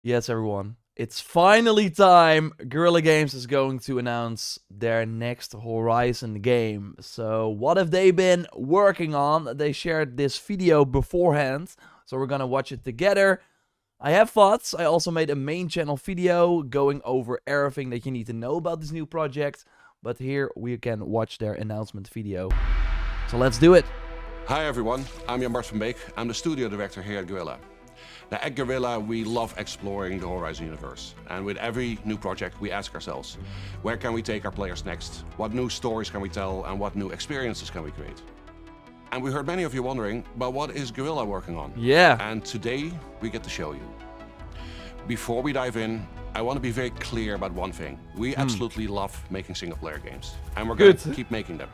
Yes, everyone. It's finally time. Guerrilla Games is going to announce their next Horizon game. So, what have they been working on? They shared this video beforehand, so we're gonna watch it together. I have thoughts. I also made a main channel video going over everything that you need to know about this new project. But here we can watch their announcement video. So let's do it. Hi everyone, I'm Jan-Bart van Beek. I'm the studio director here at Guerrilla. Now at Guerrilla, we love exploring the Horizon universe. And with every new project, we ask ourselves, where can we take our players next? What new stories can we tell and what new experiences can we create? And we heard many of you wondering, but what is Guerrilla working on? Yeah. And today, we get to show you. Before we dive in, I want to be very clear about one thing. We absolutely love making single-player games. And we're going to keep making them.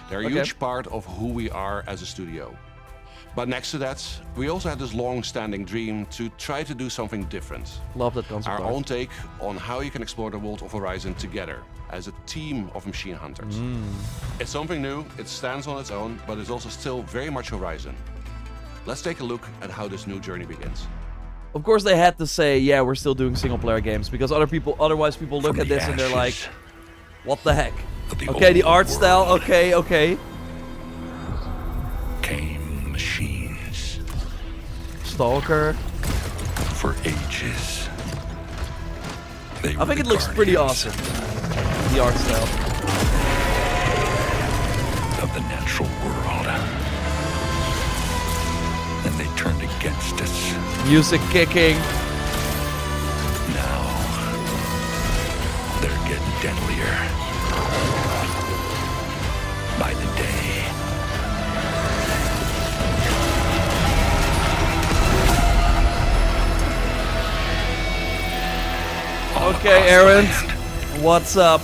They're a huge part of who we are as a studio. But next to that, we also had this long-standing dream to try to do something different. Love that concept. Our own take on how you can explore the world of Horizon together as a team of machine hunters. It's something new, it stands on its own, but it's also still very much Horizon. Let's take a look at how this new journey begins. Of course they had to say, yeah, we're still doing single-player games, because otherwise people look at this and they're like, what the heck? Okay, the art style, okay. Came machines. Stalker. For ages. I think it looks pretty awesome. The art style. Of the natural world. And they turned against us. Music kicking. Now, they're getting deadlier. By the day. Okay, Aaron, what's up?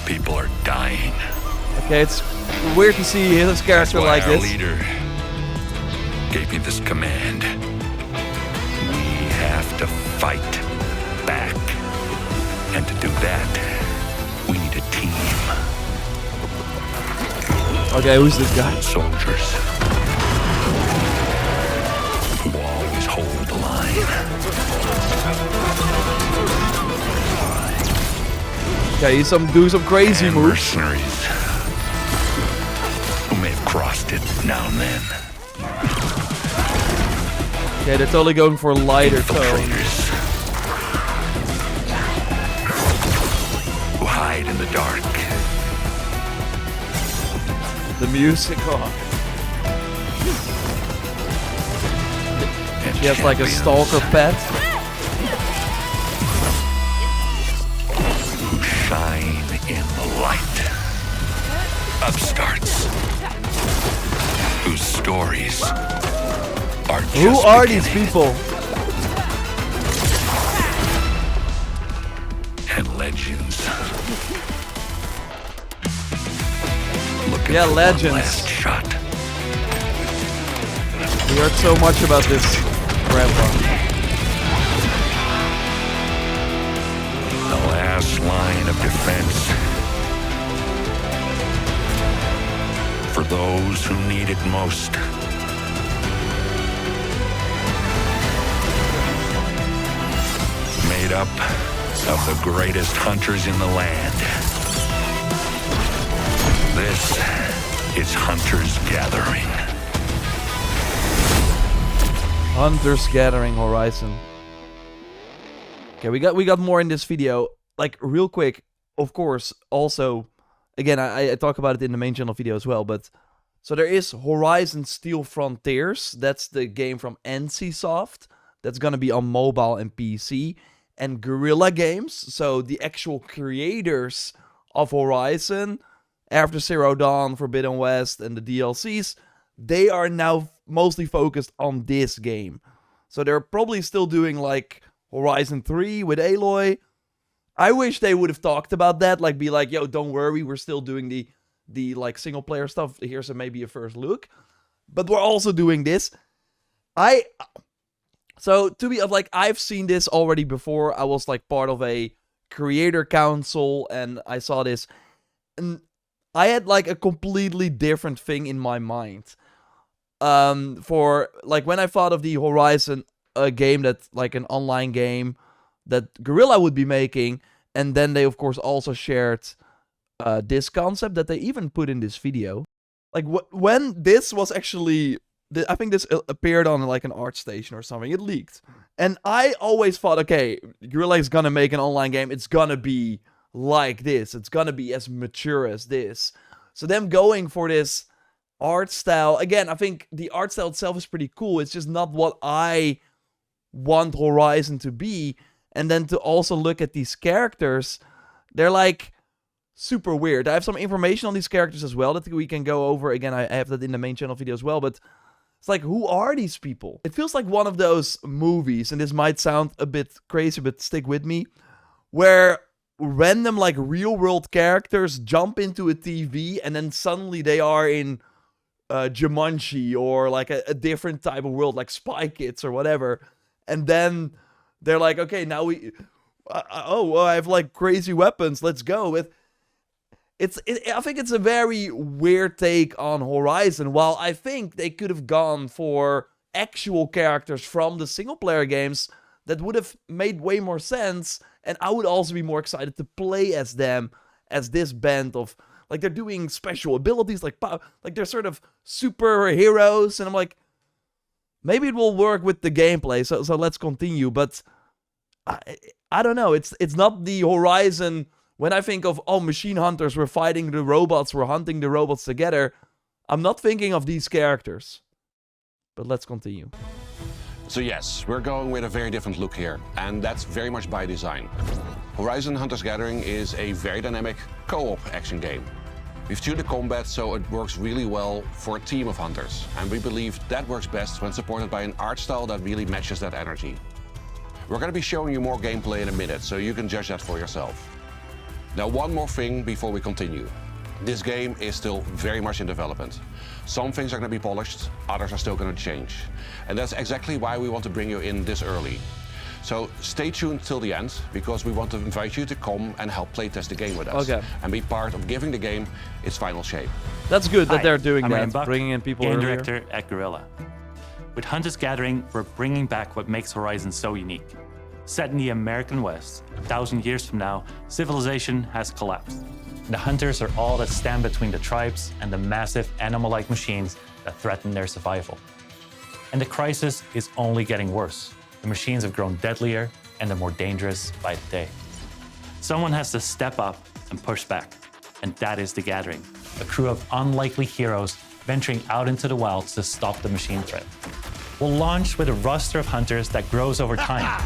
People are dying. Okay, it's weird to see his character like our this. Leader gave me this command. We have to fight back. And to do that, we need a team. Okay, who's this guy? Soldiers who always hold the line. Okay, he's do some crazy moves. Mercenaries who may have crossed it now and then. Okay, they're totally going for a lighter tone. Infiltrators who hide in the dark. The music, And She has like a champions stalker pet. who shine in the light. Upstarts whose stories are just Who are these beginning. people? And legends. Looking Yeah, for legends. one last shot. We heard so much about this grandpa. The last line of defense for those who need it most. Made up of the greatest hunters in the land. This is Hunter's Gathering. Hunters Gathering Horizon. Okay, we got more in this video. Like, real quick, of course, also, again, I talk about it in the main channel video as well, but so there is Horizon Steel Frontiers. That's the game from NCSoft. That's gonna be on mobile and PC. And Guerrilla Games, so the actual creators of Horizon, After Zero Dawn, Forbidden West, and the DLCs, they are now mostly focused on this game. So they're probably still doing like Horizon 3 with Aloy. I wish they would have talked about that, like be like, yo, don't worry, we're still doing the like single player stuff. Here's maybe a first look. But we're also doing this. So to be like, I've seen this already before. I was like part of a creator council and I saw this and I had like a completely different thing in my mind. For like when I thought of the Horizon game, that's like an online game that Guerrilla would be making. And then they, of course, also shared this concept that they even put in this video. Like, when this was actually... I think this appeared on, like, an art station or something. It leaked. And I always thought, okay, Guerrilla is gonna make an online game. It's gonna be like this. It's gonna be as mature as this. So them going for this art style... Again, I think the art style itself is pretty cool. It's just not what I want Horizon to be. And then to also look at these characters, they're like super weird. I have some information on these characters as well that we can go over. Again, I have that in the main channel video as well, but it's like, who are these people? It feels like one of those movies, and this might sound a bit crazy, but stick with me, where random, like, real-world characters jump into a TV, and then suddenly they are in Jumanji, or, like, a different type of world, like Spy Kids or whatever, and then they're like, okay, now we... I have, like, crazy weapons, let's go. I think it's a very weird take on Horizon, while I think they could have gone for actual characters from the single-player games that would have made way more sense, and I would also be more excited to play as them, as this band of... Like, they're doing special abilities, like they're sort of superheroes, and I'm like, maybe it will work with the gameplay, so let's continue, but I don't know, it's not the Horizon... When I think of, oh, machine hunters, we're fighting the robots, we're hunting the robots together, I'm not thinking of these characters. But let's continue. So yes, we're going with a very different look here, and that's very much by design. Horizon Hunter's Gathering is a very dynamic co-op action game. We've tuned the combat so it works really well for a team of hunters, and we believe that works best when supported by an art style that really matches that energy. We're going to be showing you more gameplay in a minute, so you can judge that for yourself. Now, one more thing before we continue. This game is still very much in development. Some things are going to be polished, others are still going to change. And that's exactly why we want to bring you in this early. So stay tuned till the end, because we want to invite you to come and help playtest the game with us. And be part of giving the game its final shape. That's good that they're doing I'm that, Ryan Buck, bringing in people game earlier. director at Guerrilla. With Hunter's Gathering, we're bringing back what makes Horizon so unique. Set in the American West, 1,000 years from now, civilization has collapsed. The hunters are all that stand between the tribes and the massive animal-like machines that threaten their survival. And the crisis is only getting worse. The machines have grown deadlier and they're more dangerous by the day. Someone has to step up and push back, and that is the Gathering, a crew of unlikely heroes venturing out into the wilds to stop the machine threat. We'll launch with a roster of hunters that grows over time.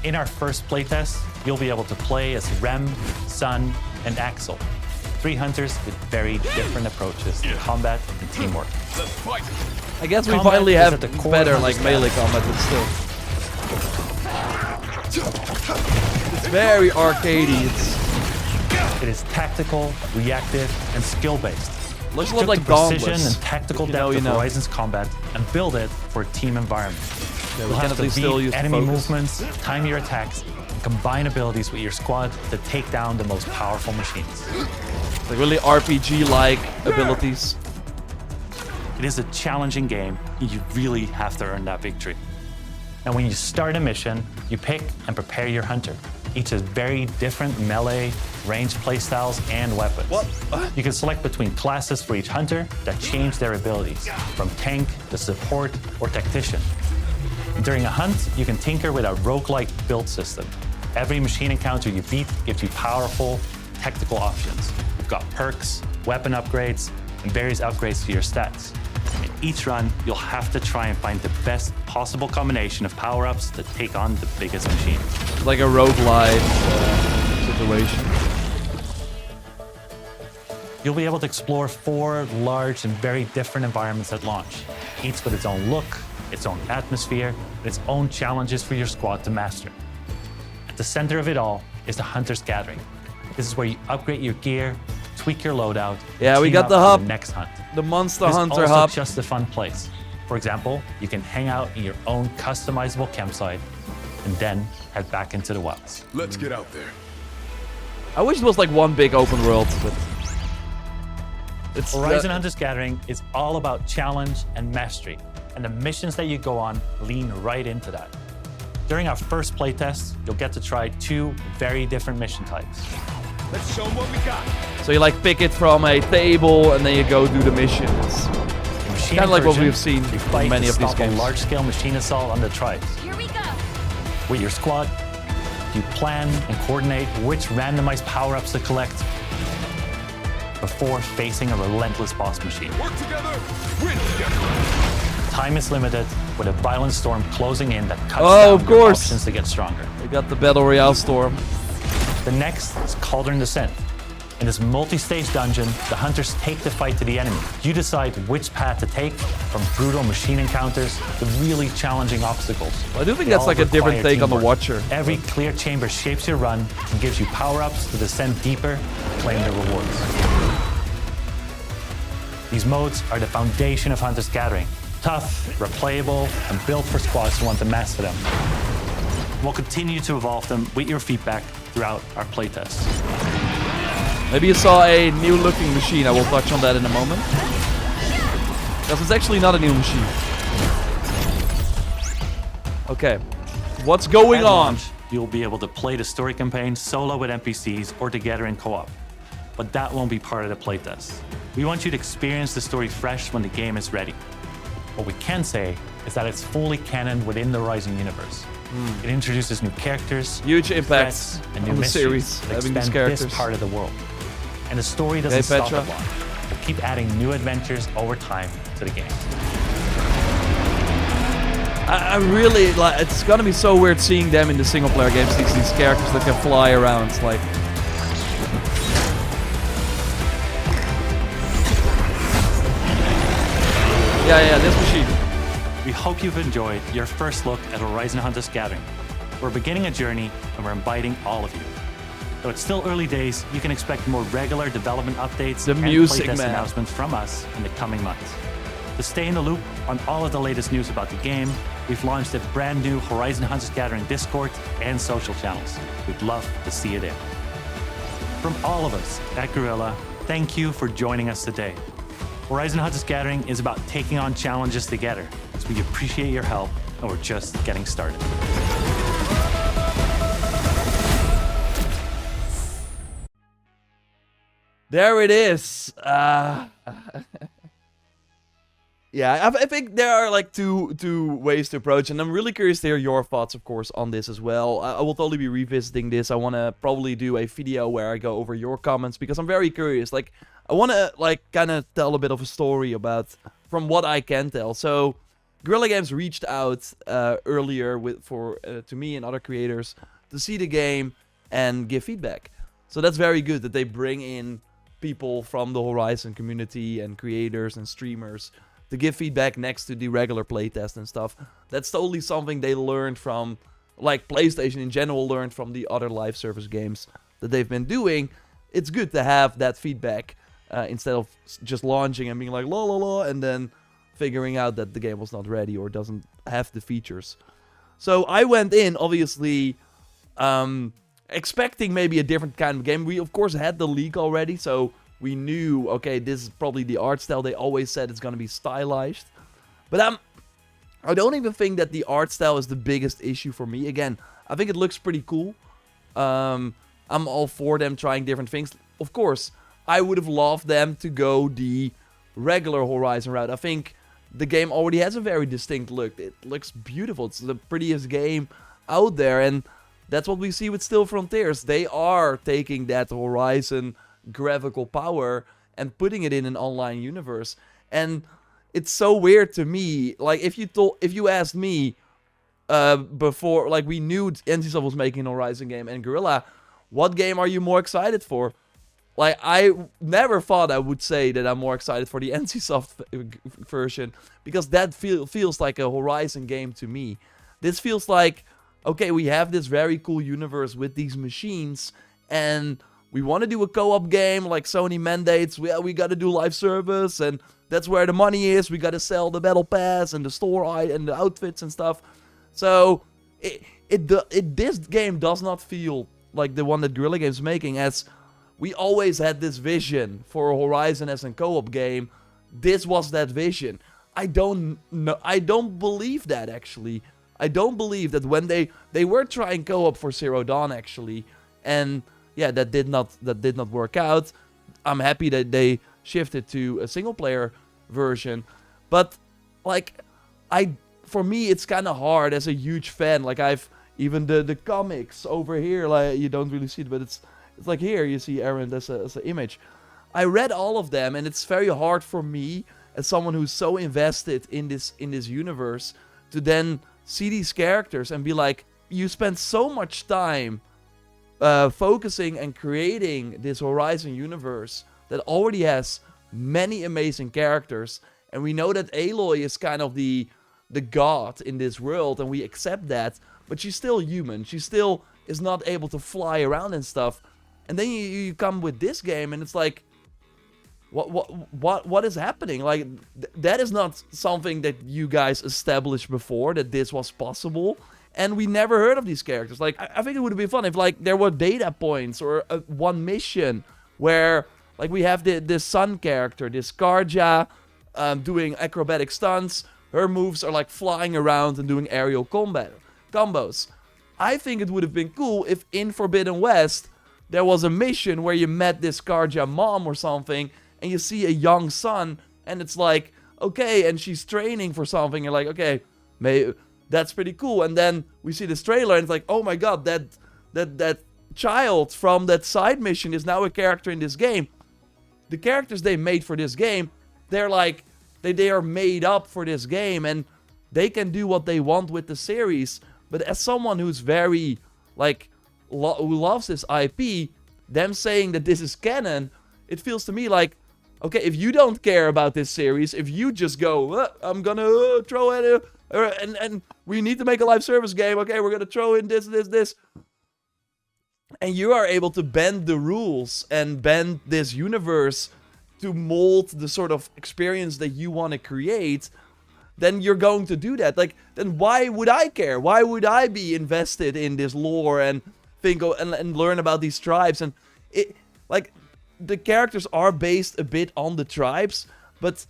In our first playtest, you'll be able to play as Rem, Sun, and Axel, 3 hunters with very different approaches to combat and teamwork. I guess we Combat finally is have at the core better, of like, this melee game. combat, but still. It's very arcadey. It is tactical, reactive, and skill-based. Looks a Took lot like the precision Dauntless. and tactical If you depth know, you of know. Horizon's combat and build it for a team environment. Yeah, we You'll can have at to least still beat use the enemy focus. movements, time your attacks, and combine abilities with your squad to take down the most powerful machines. Like really RPG-like abilities. It is a challenging game, and you really have to earn that victory. Now, when you start a mission, you pick and prepare your hunter. Each has very different melee, range playstyles, and weapons. You can select between classes for each hunter that change their abilities, from tank to support or tactician. During a hunt, you can tinker with a roguelike build system. Every machine encounter you beat gives you powerful tactical options. You've got perks, weapon upgrades, and various upgrades to your stats. In each run, you'll have to try and find the best possible combination of power-ups to take on the biggest machine. Like a roguelite situation. You'll be able to explore 4 large and very different environments at launch, each with its own look, its own atmosphere, and its own challenges for your squad to master. At the center of it all is the Hunter's Gathering. This is where you upgrade your gear, tweak your loadout, Yeah, and we team got up the for hub. the next hunt. The Monster It's Hunter also hub. just a fun place. For example, you can hang out in your own customizable campsite and then head back into the wilds. Let's get out there. I wish it was like one big open world, but it's Horizon Hunter's Gathering is all about challenge and mastery, and the missions that you go on lean right into that. During our first playtest, you'll get to try 2 very different mission types. Let's show them what we got. So you like pick it from a table and then you go do the missions. Kind of like what we've seen in many of these games. A large-scale machine assault on the tribes. Here we go. With your squad, you plan and coordinate which randomized power-ups to collect before facing a relentless boss machine. Work together, win together. Time is limited, with a violent storm closing in that cuts Oh, down of your course. options to get stronger. We got the Battle Royale storm. The next is Cauldron Descent. In this multi-stage dungeon, the hunters take the fight to the enemy. You decide which path to take, from brutal machine encounters to really challenging obstacles. I do think They that's all like a different require take on the teamwork. Watcher. Every clear chamber shapes your run and gives you power-ups to descend deeper and claim the rewards. These modes are the foundation of Hunter's Gathering. Tough, replayable, and built for squads who want to master them. We'll continue to evolve them with your feedback throughout our playtests. Maybe you saw a new looking machine. I will touch on that in a moment. Because it's actually not a new machine. Okay. What's going At on? launch, you'll be able to play the story campaign solo with NPCs or together in co-op. But that won't be part of the playtest. We want you to experience the story fresh when the game is ready. What we can say is that it's fully canon within the Horizon universe. It introduces new characters, Huge impact threats, and new on the missions series, that having these expand characters. this part of the world. And the story doesn't Okay, stop Petra. at launch. We'll keep adding new adventures over time to the game. I really like. It's gonna be so weird seeing them in the single player games. These characters that can fly around. It's like. Yeah, this machine. We hope you've enjoyed your first look at Horizon Hunter's Gathering. We're beginning a journey, and we're inviting all of you. Though it's still early days, you can expect more regular development updates The and music, playtest man. announcements from us in the coming months. To stay in the loop on all of the latest news about the game, we've launched a brand new Horizon Hunter's Gathering Discord and social channels. We'd love to see you there. From all of us at Guerrilla, thank you for joining us today. Horizon Hunter's Gathering is about taking on challenges together, so we appreciate your help, and we're just getting started. There it is. Yeah, I think there are like two ways to approach, and I'm really curious to hear your thoughts, of course, on this as well. I will totally be revisiting this. I want to probably do a video where I go over your comments, because I'm very curious. Like, I want to like kind of tell a bit of a story about, from what I can tell. So, Guerrilla Games reached out earlier to me and other creators to see the game and give feedback. So that's very good that they bring in people from the Horizon community and creators and streamers to give feedback next to the regular playtest and stuff. That's totally something they learned from, like PlayStation in general learned from the other live service games that they've been doing. It's good to have that feedback instead of just launching and being like la la la and then figuring out that the game was not ready or doesn't have the features. So I went in, obviously, expecting maybe a different kind of game. We, of course, had the leak already, so we knew, okay, this is probably the art style. They always said it's going to be stylized. But I don't even think that the art style is the biggest issue for me. Again, I think it looks pretty cool. I'm all for them trying different things. Of course, I would have loved them to go the regular Horizon route. I think the game already has a very distinct look. It looks beautiful. It's the prettiest game out there, and that's what we see with Still Frontiers. They are taking that Horizon graphical power and putting it in an online universe. And it's so weird to me. Like, if you asked me before, like, we knew NCSoft was making an Horizon game and Guerrilla, what game are you more excited for? Like, I never thought I would say that I'm more excited for the NCSoft version, because that feels like a Horizon game to me. This feels like, okay, we have this very cool universe with these machines, and we want to do a co-op game like Sony mandates. We got to do live service, and that's where the money is. We got to sell the battle pass and the store and the outfits and stuff. So this game does not feel like the one that Guerrilla Games is making, as we always had this vision for Horizon as a co-op game. This was that vision. I don't believe that, actually. I don't believe that when they were trying co-op for Zero Dawn actually, and yeah, that did not work out. I'm happy that they shifted to a single player version, but like for me it's kind of hard as a huge fan. Like I've even the comics over here, like you don't really see it, but it's like here you see Aaron as an image. I read all of them, and it's very hard for me as someone who's so invested in this universe to then see these characters and be like, you spent so much time focusing and creating this Horizon universe that already has many amazing characters, and we know that Aloy is kind of the god in this world, and we accept that, but she's still human. She still is not able to fly around and stuff. And then you come with this game, and it's like, what is happening? Like, that is not something that you guys established before, that this was possible. And we never heard of these characters. Like, I think it would have been fun if, like, there were data points or one mission where, like, we have this sun character, this Karja, doing acrobatic stunts. Her moves are, like, flying around and doing aerial combos. I think it would have been cool if in Forbidden West there was a mission where you met this Karja mom or something, and you see a young son, and it's like, okay, and she's training for something. You're like, okay, that's pretty cool. And then we see this trailer, and it's like, oh my god, that child from that side mission is now a character in this game. The characters they made for this game, they're like, they are made up for this game, and they can do what they want with the series. But as someone who's very, like, who loves this IP, them saying that this is canon, it feels to me like, okay, if you don't care about this series, if you just go, I'm gonna throw at it, and we need to make a live service game, okay, we're gonna throw in this, and you are able to bend the rules and bend this universe to mold the sort of experience that you want to create, then you're going to do that. Like, then why would I care? Why would I be invested in this lore and think and learn about these tribes? And it, like, the characters are based a bit on the tribes, but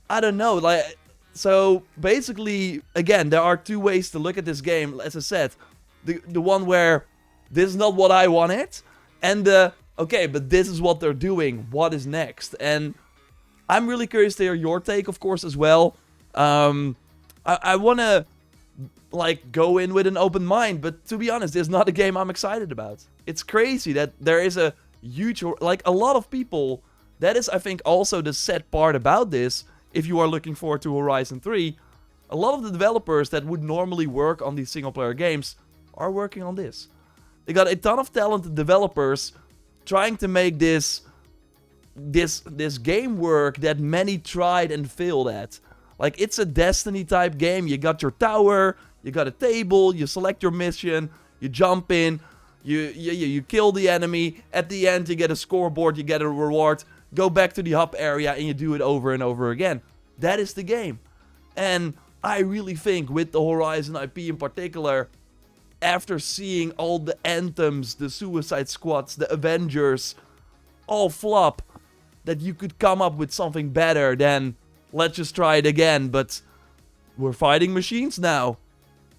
I don't know. Like, so basically, again, there are two ways to look at this game. As I said, the one where this is not what I wanted, and okay, but this is what they're doing. What is next? And I'm really curious to hear your take, of course, as well. I want to, like, go in with an open mind, but to be honest, this is not a game I'm excited about. It's crazy that there is a huge, like, a lot of people, that is, I think, also the sad part about this, if you are looking forward to Horizon 3, a lot of the developers that would normally work on these single-player games are working on this. They got a ton of talented developers trying to make this game work that many tried and failed at. Like, it's a Destiny-type game. You got your tower, you got a table, you select your mission, you jump in, you kill the enemy. At the end, you get a scoreboard, you get a reward. Go back to the hub area, and you do it over and over again. That is the game. And I really think with the Horizon IP in particular, after seeing all the Anthems, the Suicide Squads, the Avengers all flop, that you could come up with something better than, let's just try it again, but we're fighting machines now.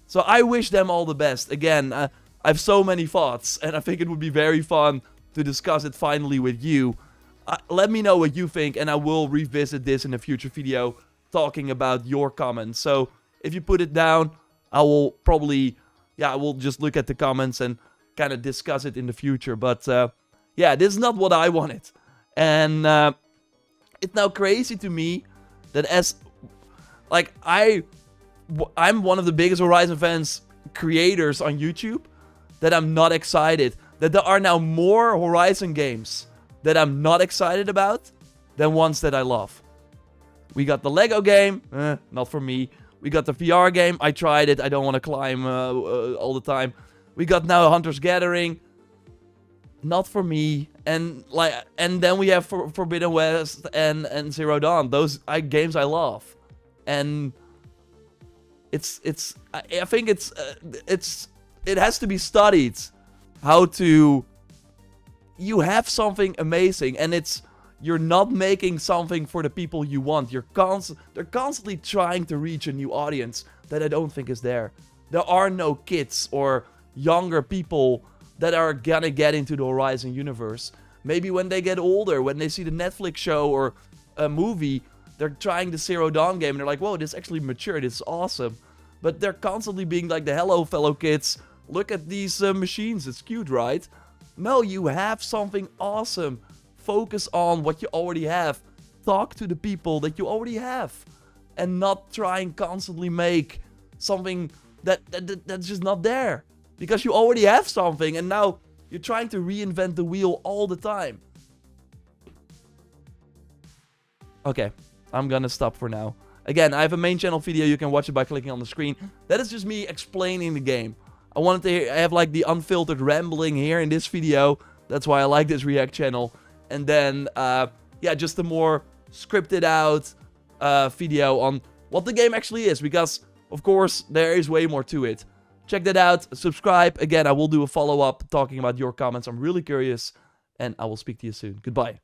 So I wish them all the best. Again, I have so many thoughts, and I think it would be very fun to discuss it finally with you. Let me know what you think, and I will revisit this in a future video, talking about your comments. So if you put it down, I will probably, I will just look at the comments and kind of discuss it in the future. But yeah, this is not what I wanted. And it's now crazy to me that as, like, I'm one of the biggest Horizon fans creators on YouTube, that I'm not excited. That there are now more Horizon games that I'm not excited about than ones that I love. We got the Lego game, not for me. We got the VR game, I tried it, I don't want to climb all the time. We got now Hunter's Gathering, not for me. And then we have Forbidden West and Zero Dawn. Those games I love. And I think it has to be studied how to, you have something amazing, and you're not making something for the people you want. They're constantly trying to reach a new audience that I don't think is there. there are no kids or younger people that are gonna get into the Horizon universe. Maybe when they get older, when they see the Netflix show or a movie, they're trying the Zero Dawn game and they're like, whoa, this is actually mature, this is awesome. But they're constantly being like, the hello fellow kids, look at these machines, it's cute, right? No, you have something awesome. Focus on what you already have. Talk to the people that you already have. And not try and constantly make something that's just not there. Because you already have something and now you're trying to reinvent the wheel all the time. Okay, I'm gonna stop for now. Again, I have a main channel video, you can watch it by clicking on the screen. That is just me explaining the game. I wanted to have like the unfiltered rambling here in this video. That's why I like this React channel. And then, yeah, just a more scripted out video on what the game actually is. Because, of course, there is way more to it. Check that out, subscribe. Again, I will do a follow-up talking about your comments. I'm really curious. And I will speak to you soon. Goodbye.